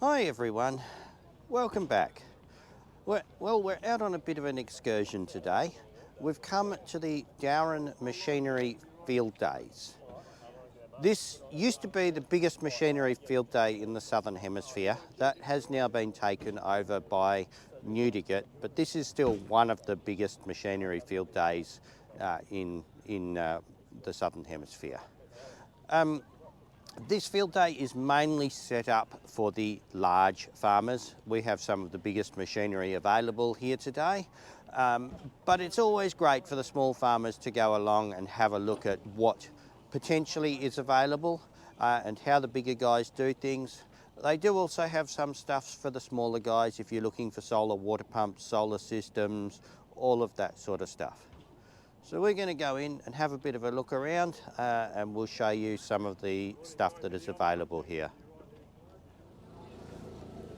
Hi everyone, welcome back. We're out on a bit of an excursion today. We've come to the Dowerin Machinery Field Days. This used to be the biggest machinery field day in the Southern Hemisphere. That has now been taken over by Toodyay, but this is still one of the biggest machinery field days in the Southern Hemisphere. This field day is mainly set up for the large farmers. We have some of the biggest machinery available here today, but it's always great for the small farmers to go along and have a look at what potentially is available and how the bigger guys do things. They do also have some stuff for the smaller guys if you're looking for solar water pumps, solar systems, all of that sort of stuff. So we're going to go in and have a bit of a look around and we'll show you some of the stuff that is available here.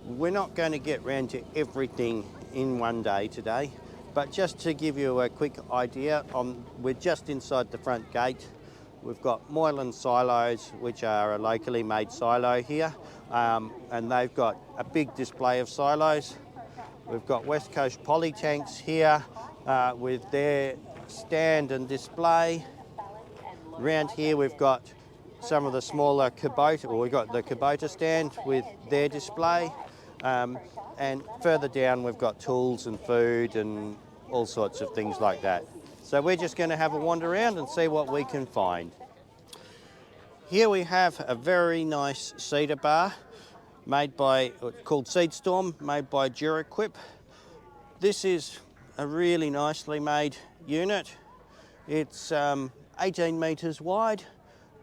We're not going to get round to everything in one day today, but just to give you a quick idea, we're just inside the front gate. We've got Moylan silos, which are a locally made silo here, and they've got a big display of silos. We've got West Coast poly tanks here with their stand and display. Around here we've got some of the smaller Kubota, or we've got the Kubota stand with their display, and further down we've got tools and food and all sorts of things like that. So we're just going to have a wander around and see what we can find. Here we have a very nice cedar bar called Seed Storm, made by Duraquip. This is a really nicely made unit. It's 18 metres wide.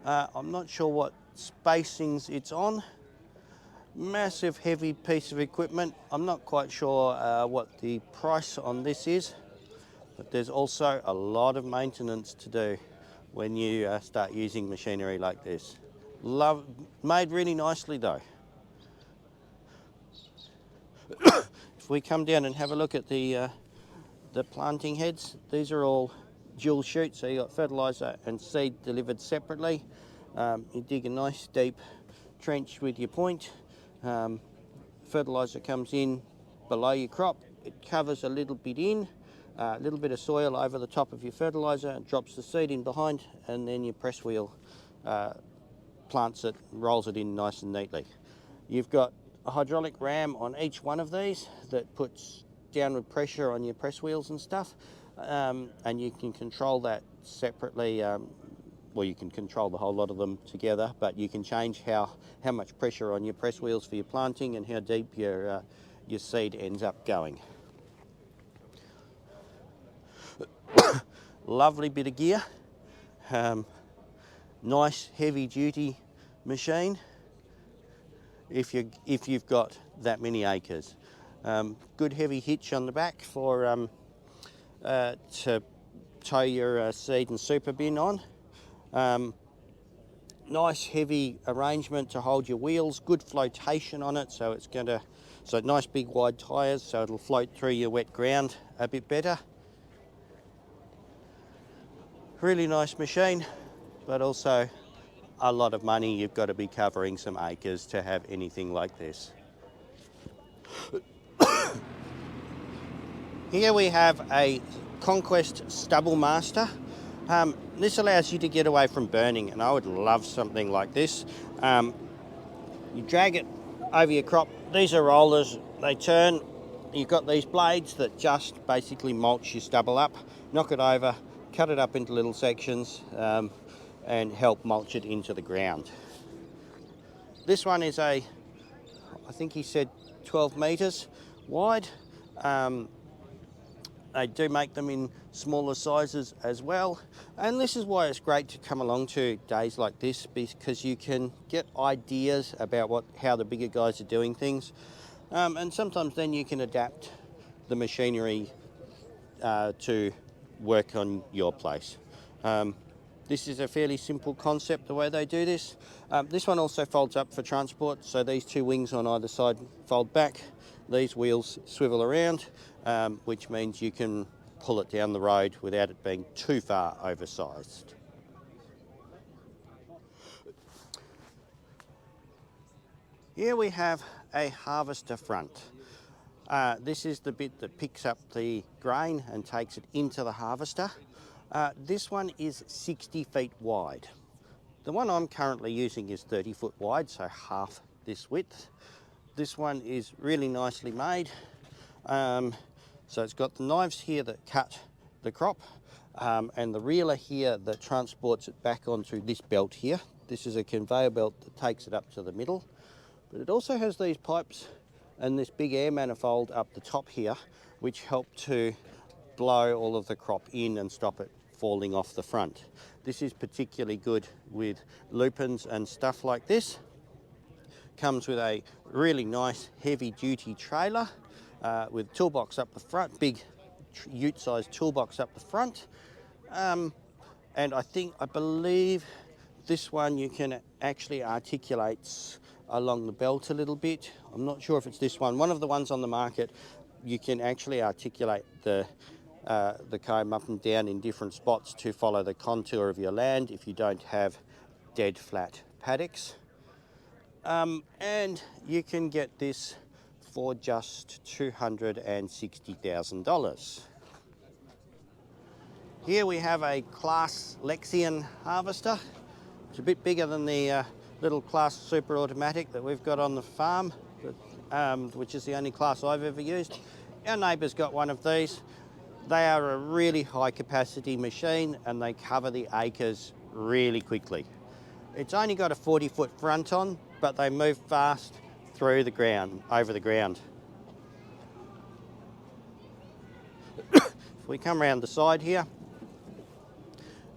I'm not sure what spacings it's on. Massive heavy piece of equipment. I'm not quite sure what the price on this is, but there's also a lot of maintenance to do when you start using machinery like this. Made really nicely though. If we come down and have a look at the planting heads, these are all dual shoot, so you got fertiliser and seed delivered separately. You dig a nice deep trench with your point. Fertiliser comes in below your crop. It covers a little bit in, a little bit of soil over the top of your fertiliser, and drops the seed in behind, and then your press wheel plants it, rolls it in nice and neatly. You've got a hydraulic ram on each one of these that puts downward pressure on your press wheels and stuff, and you can control that separately. Well, you can control the whole lot of them together, but you can change how much pressure on your press wheels for your planting and how deep your seed ends up going. Lovely bit of gear. Nice heavy duty machine if you've got that many acres. Good heavy hitch on the back for to tow your seed and super bin on. Nice heavy arrangement to hold your wheels. Good flotation on it, so nice big wide tyres, so it'll float through your wet ground a bit better. Really nice machine, but also a lot of money. You've got to be covering some acres to have anything like this. Here we have a Conquest Stubble Master. This allows you to get away from burning, and I would love something like this. You drag it over your crop. These are rollers, they turn. You've got these blades that just basically mulch your stubble up, knock it over, cut it up into little sections, and help mulch it into the ground. This one is I think he said 12 metres wide. They do make them in smaller sizes as well, and this is why it's great to come along to days like this, because you can get ideas about how the bigger guys are doing things, and sometimes then you can adapt the machinery to work on your place. This is a fairly simple concept the way they do this. This one also folds up for transport, so these two wings on either side fold back. These wheels swivel around, which means you can pull it down the road without it being too far oversized. Here we have a harvester front. This is the bit that picks up the grain and takes it into the harvester. This one is 60 feet wide. The one I'm currently using is 30 foot wide, so half this width. This one is really nicely made. So it's got the knives here that cut the crop, and the reeler here that transports it back onto this belt here. This is a conveyor belt that takes it up to the middle, but it also has these pipes and this big air manifold up the top here, which help to blow all of the crop in and stop it falling off the front. This is particularly good with lupins and stuff like this. Comes with a really nice heavy duty trailer with toolbox up the front, big ute sized toolbox up the front. And I believe this one you can actually articulate along the belt a little bit. I'm not sure if it's this one. One of the ones on the market, you can actually articulate the comb up and down in different spots to follow the contour of your land if you don't have dead flat paddocks. And you can get this for just $260,000. Here we have a Class Lexian harvester. It's a bit bigger than the little Class Super Automatic that we've got on the farm, which is the only class I've ever used. Our neighbour's got one of these. They are a really high capacity machine and they cover the acres really quickly. It's only got a 40-foot front on, but they move fast through the ground, over the ground. If we come around the side here,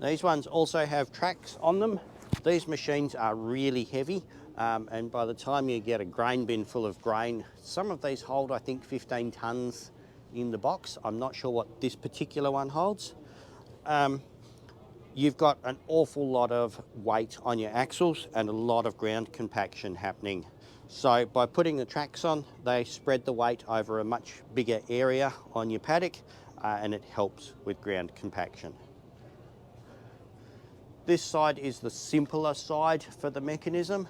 these ones also have tracks on them. These machines are really heavy, and by the time you get a grain bin full of grain, some of these hold, I think, 15 tonnes in the box. I'm not sure what this particular one holds. You've got an awful lot of weight on your axles and a lot of ground compaction happening. So by putting the tracks on, they spread the weight over a much bigger area on your paddock, and it helps with ground compaction. This side is the simpler side for the mechanism,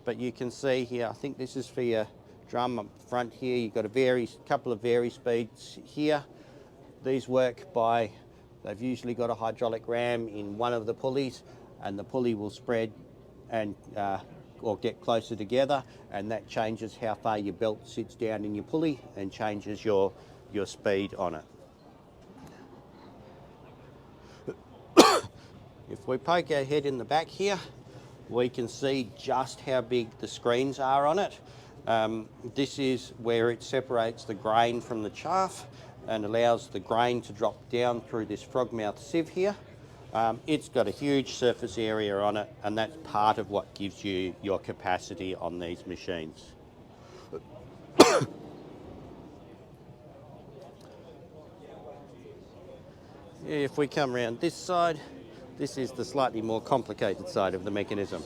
but you can see here, I think this is for your drum up front here. You've got a couple of vary speeds here. These work by, they've usually got a hydraulic ram in one of the pulleys, and the pulley will spread and or get closer together, and that changes how far your belt sits down in your pulley and changes your speed on it. If we poke our head in the back here, we can see just how big the screens are on it. This is where it separates the grain from the chaff and allows the grain to drop down through this frogmouth sieve here. It's got a huge surface area on it, and that's part of what gives you your capacity on these machines. If we come around this side, this is the slightly more complicated side of the mechanism.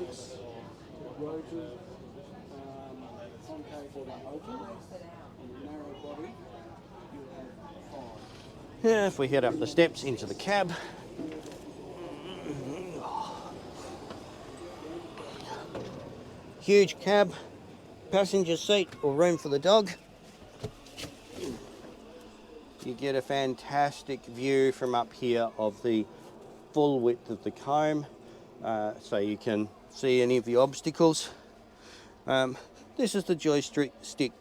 Yeah, if we head up the steps into the cab, huge cab, passenger seat or room for the dog. You get a fantastic view from up here of the full width of the comb, so you can see any of the obstacles. This is the joystick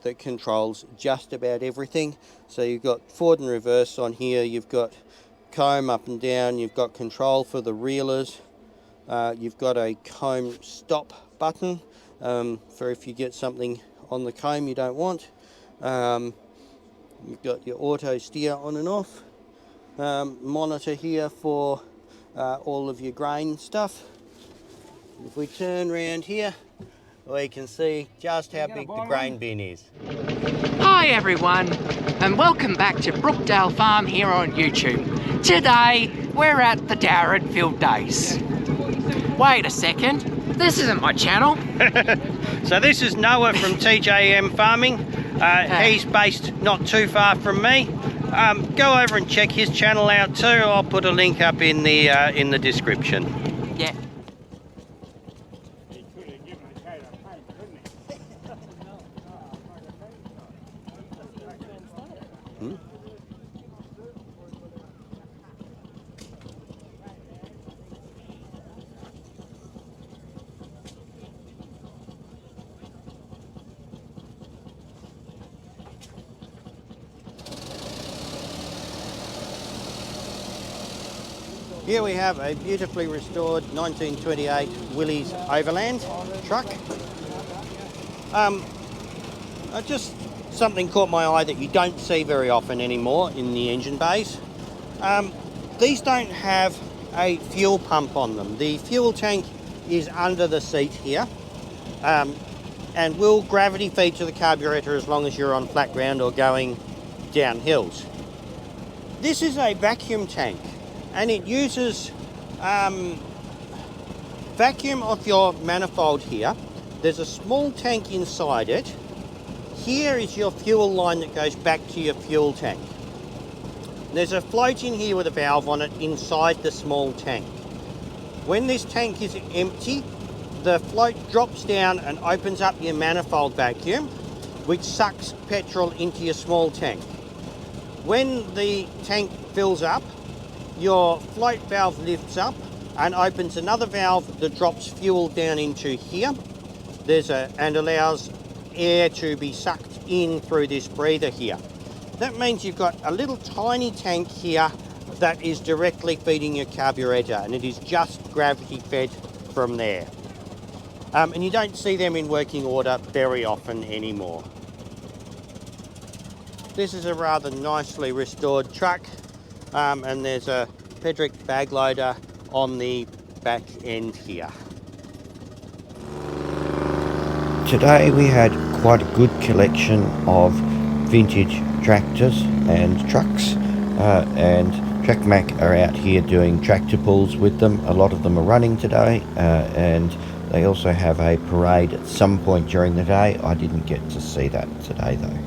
that controls just about everything. So you've got forward and reverse on here, you've got comb up and down, you've got control for the reelers, you've got a comb stop button for if you get something on the comb you don't want. You've got your auto steer on and off, monitor here for all of your grain stuff. If we turn around here, we can see just how big the grain bin is. Hi everyone, and welcome back to Brookdale Farm here on YouTube. Today, we're at the Dowerin Field Days. Wait a second, this isn't my channel. So this is Noah from TJM Farming. He's based not too far from me. Go over and check his channel out too. I'll put a link up in the description. Yeah. Here we have a beautifully restored 1928 Willys Overland truck. Just something caught my eye that you don't see very often anymore in the engine bays. These don't have a fuel pump on them. The fuel tank is under the seat here, and will gravity feed to the carburetor as long as you're on flat ground or going down hills. This is a vacuum tank, and it uses vacuum off your manifold here. There's a small tank inside it. Here is your fuel line that goes back to your fuel tank. There's a float in here with a valve on it inside the small tank. When this tank is empty, the float drops down and opens up your manifold vacuum, which sucks petrol into your small tank. When the tank fills up, your float valve lifts up and opens another valve that drops fuel down into here. And allows air to be sucked in through this breather here. That means you've got a little tiny tank here that is directly feeding your carburetor, and it is just gravity fed from there. And you don't see them in working order very often anymore. This is a rather nicely restored truck, and there's a Pedrick bag loader on the back end here. Today we had quite a good collection of vintage tractors and trucks, and Track Mac are out here doing tractor pulls with them. A lot of them are running today, and they also have a parade at some point during the day. I didn't get to see that today though.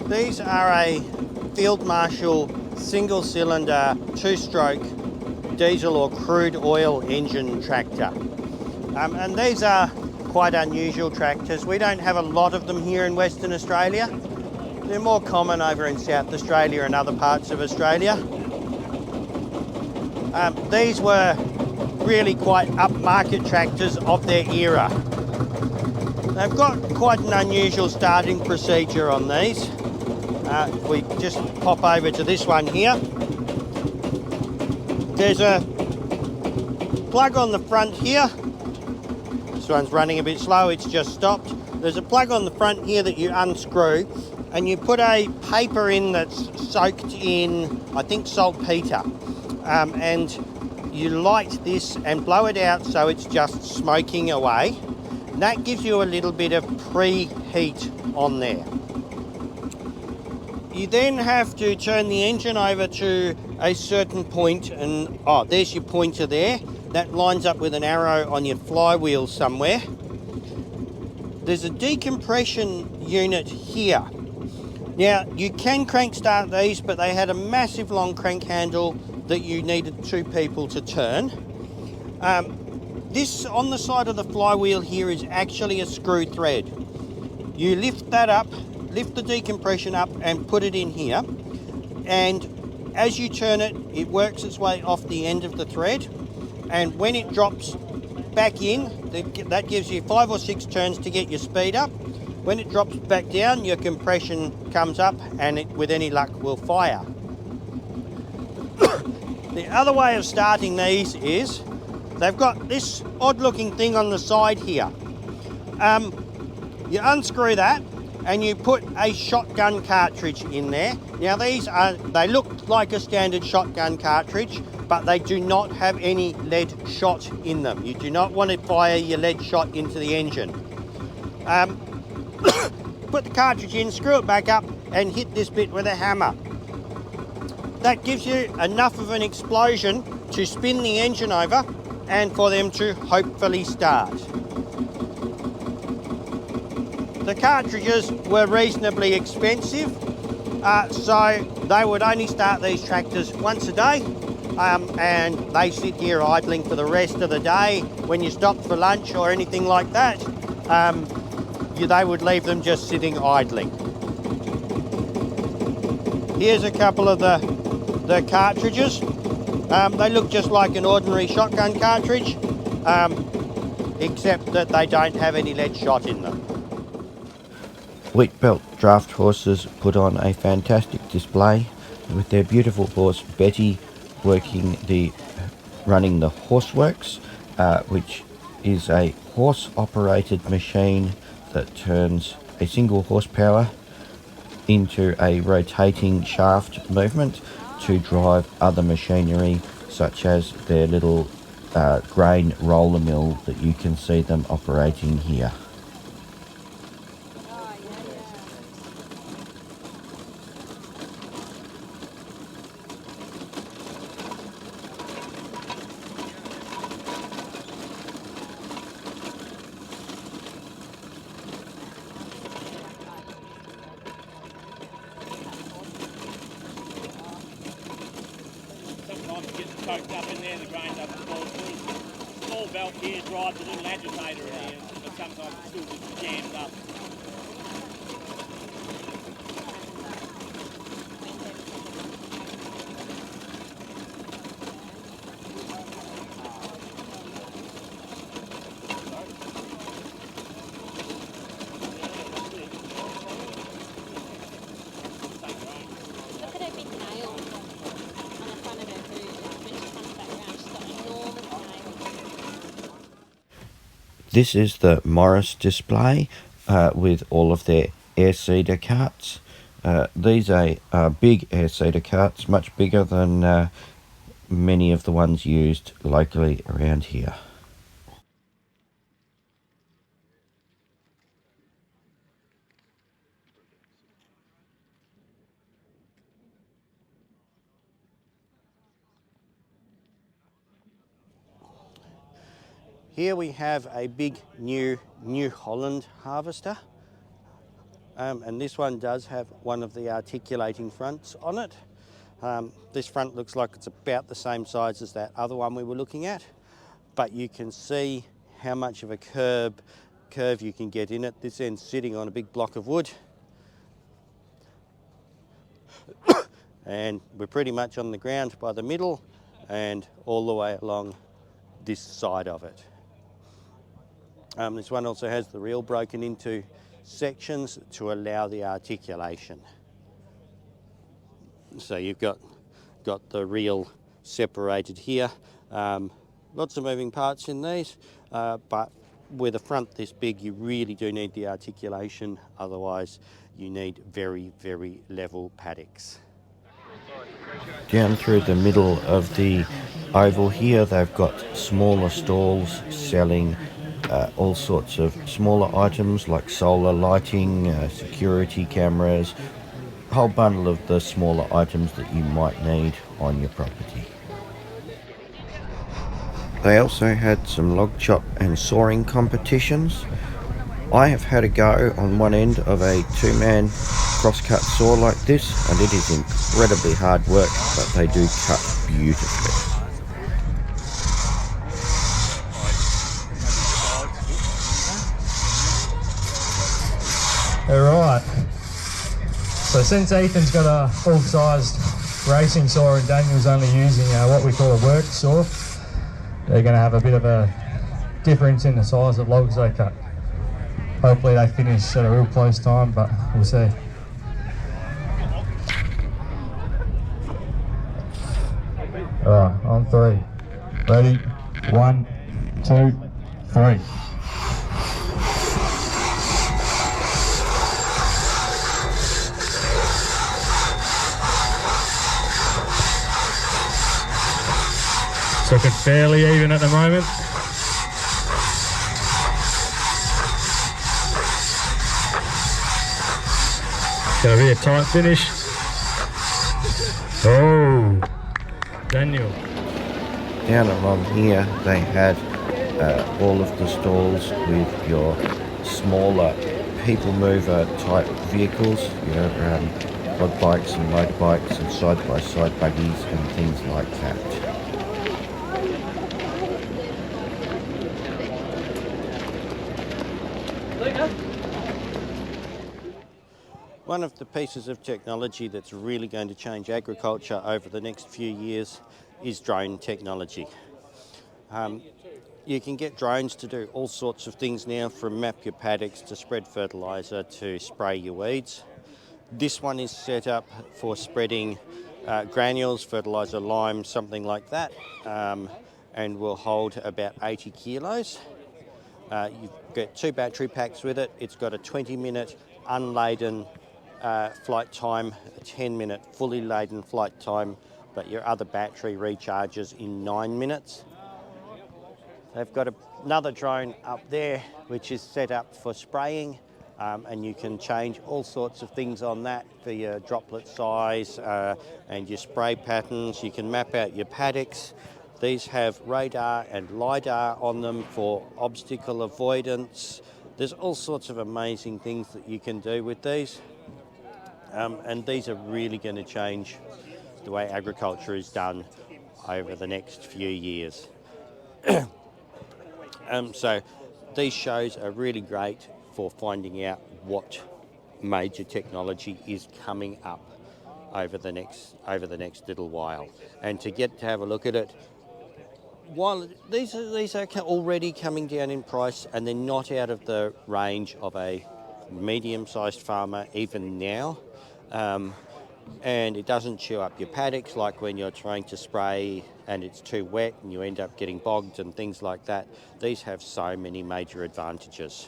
These are a Field Marshal single cylinder 2-stroke diesel or crude oil engine tractor. And these are quite unusual tractors. We don't have a lot of them here in Western Australia. They're more common over in South Australia and other parts of Australia. These were really quite upmarket tractors of their era. They've got quite an unusual starting procedure on these. If we just pop over to this one here, there's a plug on the front here. This one's running a bit slow, it's just stopped. There's a plug on the front here that you unscrew, and you put a paper in that's soaked in, I think, saltpeter, and you light this and blow it out so it's just smoking away. And that gives you a little bit of preheat on there. You then have to turn the engine over to a certain point, and there's your pointer there. That lines up with an arrow on your flywheel somewhere. There's a decompression unit here. Now, you can crank start these, but they had a massive long crank handle that you needed 2 people to turn. This on the side of the flywheel here is actually a screw thread. You lift that up, lift the decompression up and put it in here, and as you turn it, it works its way off the end of the thread, and when it drops back in, that gives you 5 or 6 turns to get your speed up. When it drops back down, your compression comes up and it, with any luck, will fire. The other way of starting these is they've got this odd looking thing on the side here. You unscrew that and you put a shotgun cartridge in there. Now they look like a standard shotgun cartridge, but they do not have any lead shot in them. You do not want to fire your lead shot into the engine. Put the cartridge in, screw it back up and hit this bit with a hammer. That gives you enough of an explosion to spin the engine over and for them to hopefully start. The cartridges were reasonably expensive, so they would only start these tractors once a day, and they sit here idling for the rest of the day. When you stop for lunch or anything like that, they would leave them just sitting idling. Here's a couple of the cartridges. They look just like an ordinary shotgun cartridge, except that they don't have any lead shot in them. Wheatbelt draft horses put on a fantastic display with their beautiful horse Betty running the Horseworks, which is a horse-operated machine that turns a single horsepower into a rotating shaft movement to drive other machinery, such as their little grain roller mill that you can see them operating here. Choked up in there, the grain doesn't fall through. Small belt here drives a little agitator in here, but sometimes it still just jams up. Look at her big nail on the front of her boot. When she comes back around, she's got enormous nails. This is the Morris display with all of their air seeder carts. These are big air seeder carts, much bigger than many of the ones used locally around here. Here we have a big New Holland harvester, and this one does have one of the articulating fronts on it. This front looks like it's about the same size as that other one we were looking at, but you can see how much of a curve you can get in it. This end's sitting on a big block of wood, and we're pretty much on the ground by the middle and all the way along this side of it. This one also has the reel broken into sections to allow the articulation. So you've got the reel separated here. Lots of moving parts in these, but with a front this big, you really do need the articulation. Otherwise, you need very, very level paddocks. Down through the middle of the oval here, they've got smaller stalls selling all sorts of smaller items like solar lighting, security cameras, a whole bundle of the smaller items that you might need on your property. They also had some log chop and sawing competitions. I have had a go on one end of a two-man crosscut saw like this, and it is incredibly hard work, but they do cut beautifully. Alright, so since Ethan's got a full-sized racing saw and Daniel's only using what we call a work saw, they're going to have a bit of a difference in the size of logs they cut. Hopefully they finish at a real close time, but we'll see. Alright, on 3. Ready? 1, 2, 3. So looking fairly even at the moment. Gonna be a tight finish. Oh, Daniel. Down along here they had all of the stalls with your smaller people mover type vehicles, quad bikes and motorbikes and side-by-side buggies and things like that. One of the pieces of technology that's really going to change agriculture over the next few years is drone technology. You can get drones to do all sorts of things now, from map your paddocks to spread fertiliser to spray your weeds. This one is set up for spreading granules, fertiliser, lime, something like that, and will hold about 80 kilos. You get 2 battery packs with it. It's got a 20-minute unladen flight time, a 10-minute fully laden flight time, but your other battery recharges in 9 minutes. They've got another drone up there which is set up for spraying, and you can change all sorts of things on that for your droplet size and your spray patterns. You can map out your paddocks. These have radar and LiDAR on them for obstacle avoidance. There's all sorts of amazing things that you can do with these. And these are really going to change the way agriculture is done over the next few years. So these shows are really great for finding out what major technology is coming up over the next little while, and to get to have a look at it. While these are already coming down in price, and they're not out of the range of a medium-sized farmer even now. And it doesn't chew up your paddocks like when you're trying to spray and it's too wet and you end up getting bogged and things like that. These have so many major advantages.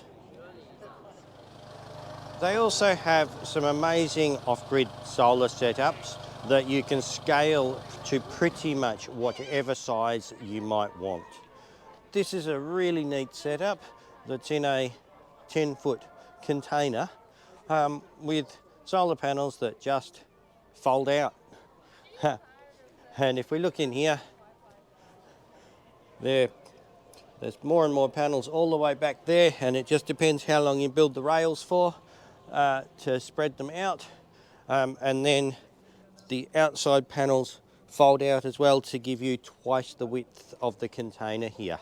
They also have some amazing off-grid solar setups that you can scale to pretty much whatever size you might want. This is a really neat setup that's in a 10-foot container with solar panels that just fold out. And if we look in here, there's more and more panels all the way back there, and it just depends how long you build the rails for to spread them out. And then the outside panels fold out as well to give you twice the width of the container here.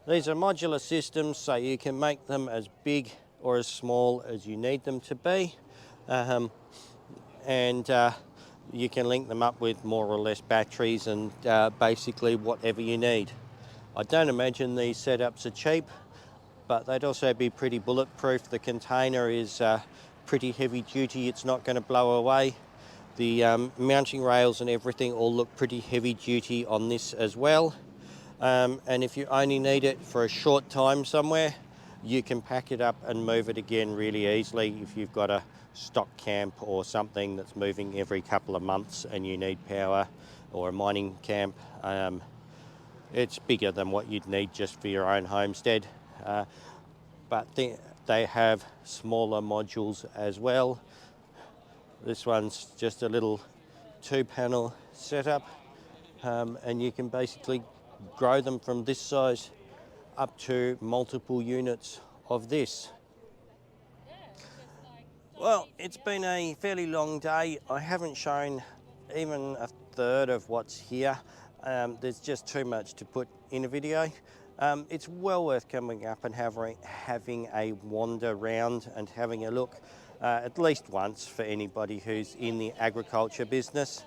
These are modular systems, so you can make them as big or as small as you need them to be. And you can link them up with more or less batteries and basically whatever you need. I don't imagine these setups are cheap, but they'd also be pretty bulletproof. The container is pretty heavy duty, it's not going to blow away. The mounting rails and everything all look pretty heavy duty on this as well. And if you only need it for a short time somewhere, you can pack it up and move it again really easily if you've got a stock camp or something that's moving every couple of months and you need power, or a mining camp. It's bigger than what you'd need just for your own homestead, but they have smaller modules as well. This one's just a little 2-panel setup, and you can basically grow them from this size up to multiple units of this. Well, it's been a fairly long day. I haven't shown even a third of what's here. There's just too much to put in a video. It's well worth coming up and having a wander round and having a look at least once for anybody who's in the agriculture business.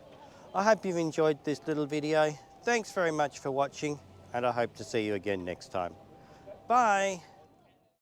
I hope you've enjoyed this little video. Thanks very much for watching. and I hope to see you again next time. Bye.